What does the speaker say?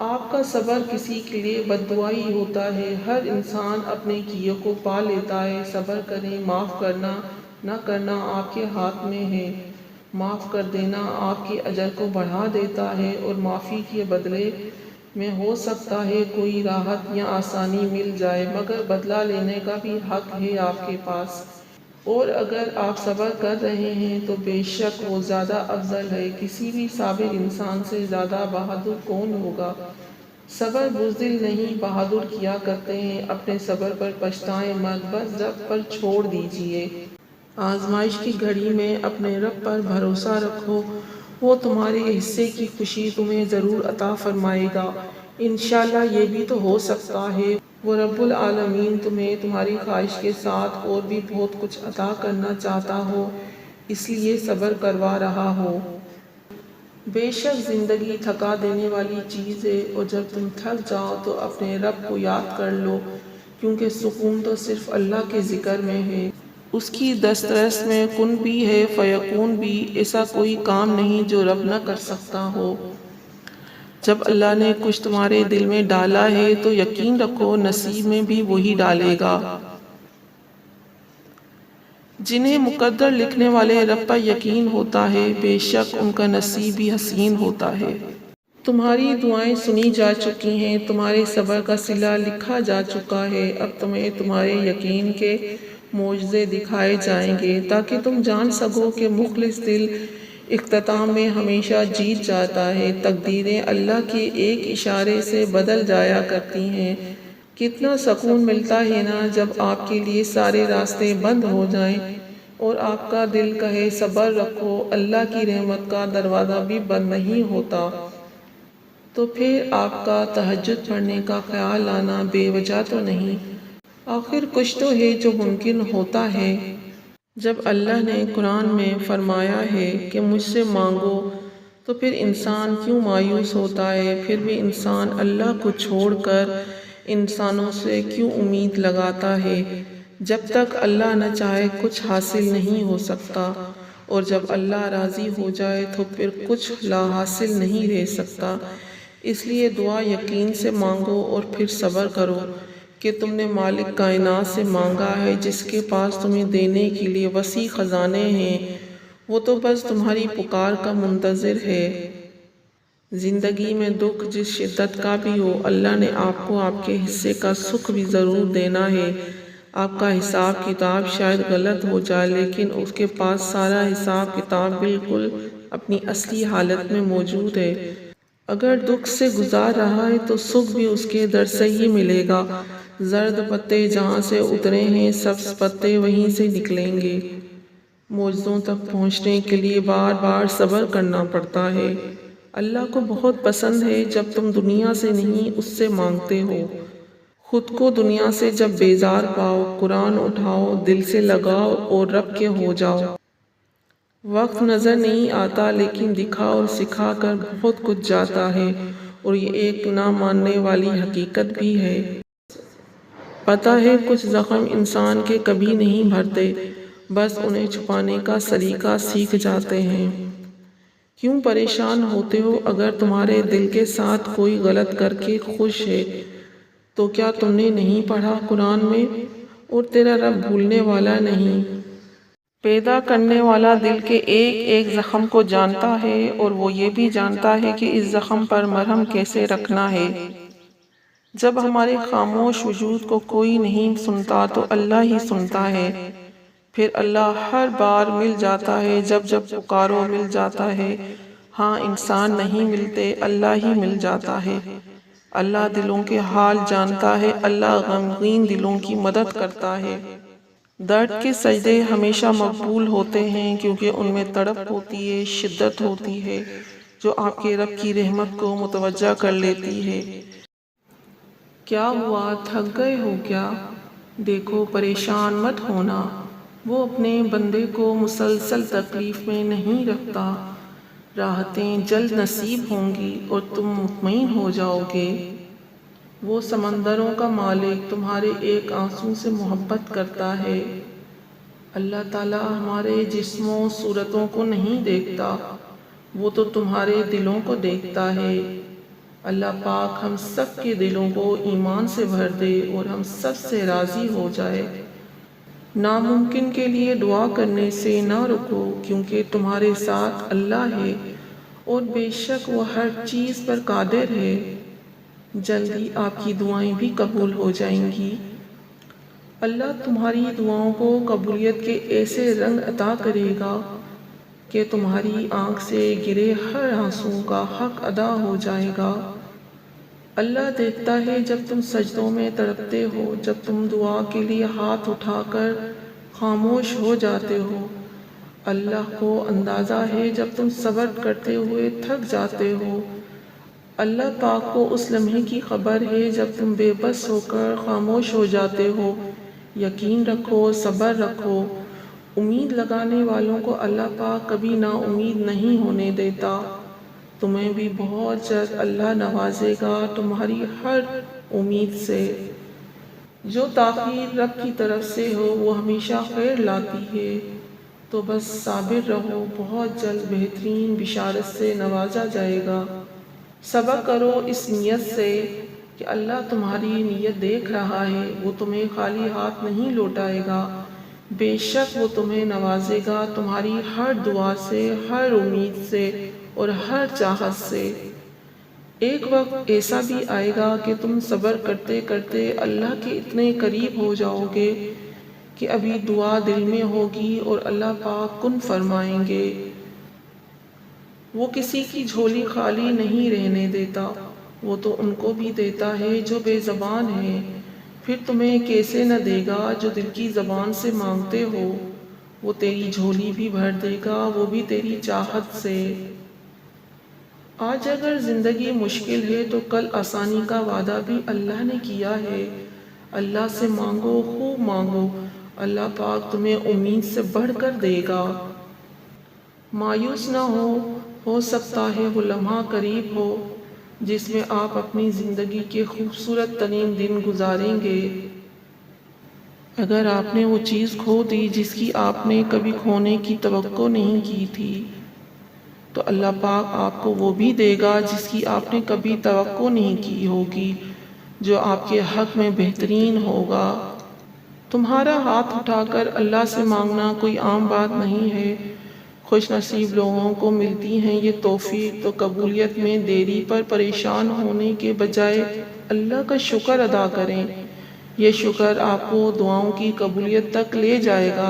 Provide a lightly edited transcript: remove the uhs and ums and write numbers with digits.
آپ کا صبر کسی کے لیے بددعائی ہوتا ہے۔ ہر انسان اپنے کیے کو پا لیتا ہے۔ صبر کریں، معاف کرنا نہ کرنا آپ کے ہاتھ میں ہے۔ معاف کر دینا آپ کے اجر کو بڑھا دیتا ہے، اور معافی کے بدلے میں ہو سکتا ہے کوئی راحت یا آسانی مل جائے، مگر بدلہ لینے کا بھی حق ہے آپ کے پاس۔ اور اگر آپ صبر کر رہے ہیں تو بے شک وہ زیادہ افضل ہے۔ کسی بھی صابر انسان سے زیادہ بہادر کون ہوگا؟ صبر بزدل نہیں، بہادر کیا کرتے ہیں۔ اپنے صبر پر پچھتائیں مت، بس رب پر چھوڑ دیجئے۔ آزمائش کی گھڑی میں اپنے رب پر بھروسہ رکھو، وہ تمہارے حصے کی خوشی تمہیں ضرور عطا فرمائے گا۔ انشاءاللہ یہ بھی تو ہو سکتا ہے وہ رب العالمین تمہیں تمہاری خواہش کے ساتھ اور بھی بہت کچھ عطا کرنا چاہتا ہو، اس لیے صبر کروا رہا ہو۔ بے شک زندگی تھکا دینے والی چیز ہے، اور جب تم تھک جاؤ تو اپنے رب کو یاد کر لو، کیونکہ سکون تو صرف اللہ کے ذکر میں ہے۔ اس کی دسترس میں کن بھی ہے، فیکون بھی۔ ایسا کوئی کام نہیں جو رب نہ کر سکتا ہو۔ جب اللہ نے کچھ تمہارے دل میں ڈالا ہے تو یقین رکھو نصیب میں بھی وہی ڈالے گا۔ جنہیں مقدر لکھنے والے رب پر یقین ہوتا ہے، بے شک ان کا نصیب بھی حسین ہوتا ہے۔ تمہاری دعائیں سنی جا چکی ہیں، تمہارے صبر کا صلہ لکھا جا چکا ہے۔ اب تمہیں تمہارے یقین کے معجزے دکھائے جائیں گے، تاکہ تم جان سکو کہ مخلص دل اختتام میں ہمیشہ جیت جاتا ہے۔ تقدیریں اللہ کے ایک اشارے سے بدل جایا کرتی ہیں۔ کتنا سکون ملتا ہے نا جب آپ کے لیے سارے راستے بند ہو جائیں اور آپ کا دل کہے صبر رکھو، اللہ کی رحمت کا دروازہ بھی بند نہیں ہوتا۔ تو پھر آپ کا تہجد پڑھنے کا خیال لانا بے وجہ تو نہیں۔ آخر کچھ تو ہے جو ممکن ہوتا ہے۔ جب اللہ نے قرآن میں فرمایا ہے کہ مجھ سے مانگو، تو پھر انسان کیوں مایوس ہوتا ہے؟ پھر بھی انسان اللہ کو چھوڑ کر انسانوں سے کیوں امید لگاتا ہے؟ جب تک اللہ نہ چاہے کچھ حاصل نہیں ہو سکتا، اور جب اللہ راضی ہو جائے تو پھر کچھ لا حاصل نہیں رہ سکتا۔ اس لیے دعا یقین سے مانگو اور پھر صبر کرو کہ تم نے مالک کائنات سے مانگا ہے، جس کے پاس تمہیں دینے کے لیے وسیع خزانے ہیں۔ وہ تو بس تمہاری پکار کا منتظر ہے۔ زندگی میں دکھ جس شدت کا بھی ہو، اللہ نے آپ کو آپ کے حصے کا سکھ بھی ضرور دینا ہے۔ آپ کا حساب کتاب شاید غلط ہو جائے، لیکن اس کے پاس سارا حساب کتاب بالکل اپنی اصلی حالت میں موجود ہے۔ اگر دکھ سے گزار رہا ہے تو سکھ بھی اس کے در سے ہی ملے گا۔ زرد پتے جہاں سے اترے ہیں، سبز پتے وہیں سے نکلیں گے۔ معجزوں تک پہنچنے کے لیے بار بار صبر کرنا پڑتا ہے۔ اللہ کو بہت پسند ہے جب تم دنیا سے نہیں اس سے مانگتے ہو۔ خود کو دنیا سے جب بیزار پاؤ، قرآن اٹھاؤ، دل سے لگاؤ اور رب کے ہو جاؤ۔ وقت نظر نہیں آتا، لیکن دکھا اور سکھا کر بہت کچھ جاتا ہے، اور یہ ایک نہ ماننے والی حقیقت بھی ہے۔ پتہ ہے کچھ زخم انسان کے کبھی نہیں بھرتے، بس انہیں چھپانے کا سلیقہ سیکھ جاتے ہیں۔ کیوں پریشان ہوتے ہو؟ اگر تمہارے دل کے ساتھ کوئی غلط کر کے خوش ہے تو کیا تم نے نہیں پڑھا قرآن میں؟ اور تیرا رب بھولنے والا نہیں، پیدا کرنے والا دل کے ایک ایک زخم کو جانتا ہے، اور وہ یہ بھی جانتا ہے کہ اس زخم پر مرہم کیسے رکھنا ہے۔ جب ہمارے خاموش وجود کو کوئی نہیں سنتا تو اللہ ہی سنتا ہے، پھر اللہ ہر بار مل جاتا ہے جب جب پکارو مل جاتا ہے۔ ہاں انسان نہیں ملتے، اللہ ہی مل جاتا ہے۔ اللہ دلوں کے حال جانتا ہے، اللہ غمگین دلوں کی مدد کرتا ہے۔ درد کے سجدے ہمیشہ مقبول ہوتے ہیں، کیونکہ ان میں تڑپ ہوتی ہے، شدت ہوتی ہے، جو آپ کے رب کی رحمت کو متوجہ کر لیتی ہے۔ کیا ہوا، تھک گئے ہو کیا؟ دیکھو پریشان مت ہونا، وہ اپنے بندے کو مسلسل تکلیف میں نہیں رکھتا۔ راحتیں جلد نصیب ہوں گی اور تم مطمئن ہو جاؤ گے۔ وہ سمندروں کا مالک تمہارے ایک آنسو سے محبت کرتا ہے۔ اللہ تعالیٰ ہمارے جسموں صورتوں کو نہیں دیکھتا، وہ تو تمہارے دلوں کو دیکھتا ہے۔ اللہ پاک ہم سب کے دلوں کو ایمان سے بھر دے اور ہم سب سے راضی ہو جائے۔ ناممکن کے لیے دعا کرنے سے نہ رکو، کیونکہ تمہارے ساتھ اللہ ہے اور بے شک وہ ہر چیز پر قادر ہے۔ جلدی آپ کی دعائیں بھی قبول ہو جائیں گی۔ اللہ تمہاری دعاؤں کو قبولیت کے ایسے رنگ عطا کرے گا کہ تمہاری آنکھ سے گرے ہر آنسو کا حق ادا ہو جائے گا۔ اللہ دیکھتا ہے جب تم سجدوں میں تڑپتے ہو، جب تم دعا کے لیے ہاتھ اٹھا کر خاموش ہو جاتے ہو۔ اللہ کو اندازہ ہے جب تم صبر کرتے ہوئے تھک جاتے ہو۔ اللہ پاک کو اس لمحے کی خبر ہے جب تم بے بس ہو کر خاموش ہو جاتے ہو۔ یقین رکھو، صبر رکھو، امید لگانے والوں کو اللہ پاک کبھی نا امید نہیں ہونے دیتا۔ تمہیں بھی بہت جلد اللہ نوازے گا تمہاری ہر امید سے۔ جو تاخیر رب کی طرف سے ہو وہ ہمیشہ خیر لاتی ہے، تو بس صابر رہو، بہت جلد بہترین بشارت سے نوازا جائے گا۔ صبر کرو اس نیت سے کہ اللہ تمہاری نیت دیکھ رہا ہے، وہ تمہیں خالی ہاتھ نہیں لوٹائے گا، بے شک وہ تمہیں نوازے گا تمہاری ہر دعا سے، ہر امید سے اور ہر چاہت سے۔ ایک وقت ایسا بھی آئے گا کہ تم صبر کرتے کرتے اللہ کے اتنے قریب ہو جاؤ گے کہ ابھی دعا دل میں ہوگی اور اللہ پاک کن فرمائیں گے۔ وہ کسی کی جھولی خالی نہیں رہنے دیتا، وہ تو ان کو بھی دیتا ہے جو بے زبان ہیں۔ پھر تمہیں کیسے نہ دے گا جو دل کی زبان سے مانگتے ہو۔ وہ تیری جھولی بھی بھر دے گا، وہ بھی تیری چاہت سے۔ آج اگر زندگی مشکل ہے تو کل آسانی کا وعدہ بھی اللہ نے کیا ہے۔ اللہ سے مانگو، خوب مانگو، اللہ پاک تمہیں امید سے بڑھ کر دے گا۔ مایوس نہ ہو سکتا ہے وہ لمحہ قریب ہو جس میں آپ اپنی زندگی کے خوبصورت ترین دن گزاریں گے۔ اگر آپ نے وہ چیز کھو دی جس کی آپ نے کبھی کھونے کی توقع نہیں کی تھی، تو اللہ پاک آپ کو وہ بھی دے گا جس کی آپ نے کبھی توقع نہیں کی ہوگی، جو آپ کے حق میں بہترین ہوگا۔ تمہارا ہاتھ اٹھا کر اللہ سے مانگنا کوئی عام بات نہیں ہے۔ خوش نصیب لوگوں کو ملتی ہیں یہ توفیق، تو قبولیت میں دیری پر پریشان ہونے کے بجائے اللہ کا شکر ادا کریں۔ یہ شکر آپ کو دعاؤں کی قبولیت تک لے جائے گا۔